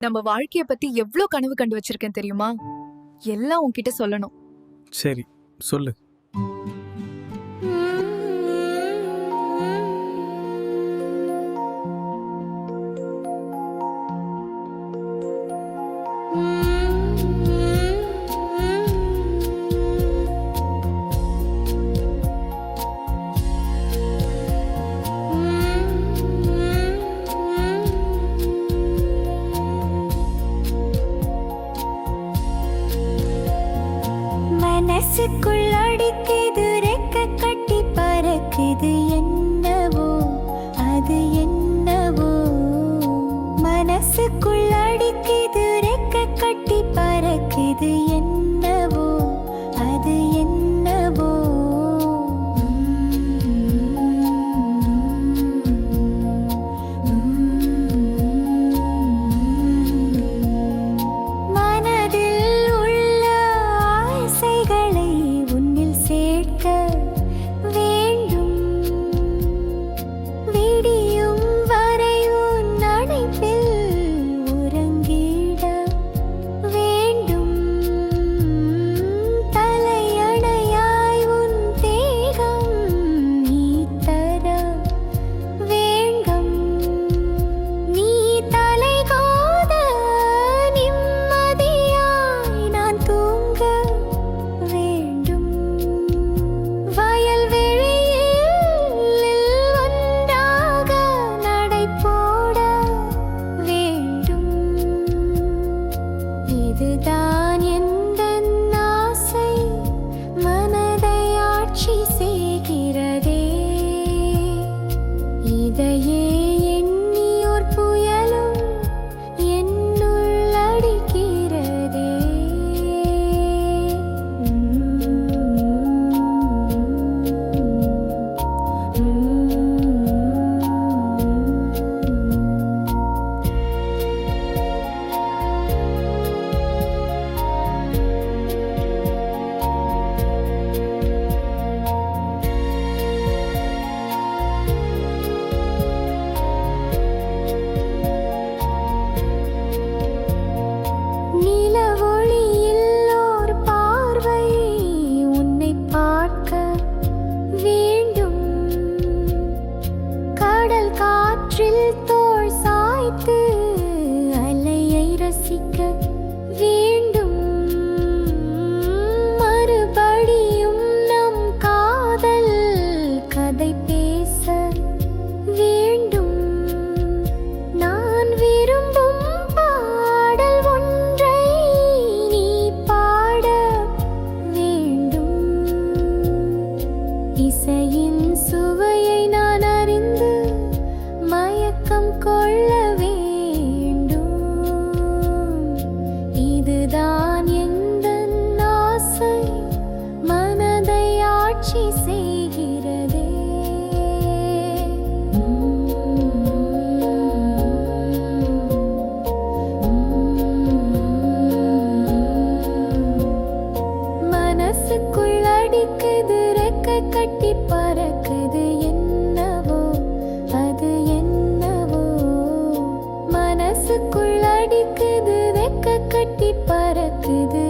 நம்ம வாழ்க்கைய பத்தி எவ்ளோ கனவு கண்டு வச்சிருக்கேன் தெரியுமா? எல்லாம் உன்கிட்ட சொல்லணும். சரி, சொல்லு. மனசுக்குள் அடிக்குது ரெக்க கட்டி பறக்குது என்னவோ அது என்னவோ. மனசுக்குள் அடிக்குது ரெக்க கட்டி பறக்குது என்னவோ அது என்னவோ. மனதில் உள்ள ஆசைகளை உன்னில் சேர்க்க வேண்டும். விடியும் வரை உன் அணைப்பில் உறங்கிட வேண்டும். தலையணையாய் உன் தேகம் நீ தர வேண்டும். நீ தலை கோத நிம்மதியாய் நான் தூங்க வேண்டும். வயல்வெளியில் ஒன்றாக நடை போட வேண்டும். இதுதான் எந்தன் ஆசை மனதை ஆட்சி செய்கிறதே. இதையே எண்ணியோர் புயலும் என்னுள் அடிக்கிறதே. நிலவொளியில் ஓர் பார்வை உன்னை பார்க்க வேண்டும். கடல் காற்றில் தோள் சாய்த்து அலையை ரசிக்க வேண்டும். மறுபடியும் நம் காதல் கதை பேச வேண்டும். நான் விரும்பும் பாடல் ஒன்றை நீ பாட வேண்டும். இசையின் சுவையை நான் அறிந்து மயக்கம் கொள்ள வேண்டும். இதுதான் எந்தன் ஆசை மனதை ஆட்சி செய்கிறதே. மனசுக்குள் அடிக்குது ரெக்க கட்டி பறக்குது என்னவோ அது என்னவோ. மனசுக்குள் அடிக்குது ரெக்க கட்டி பறக்குது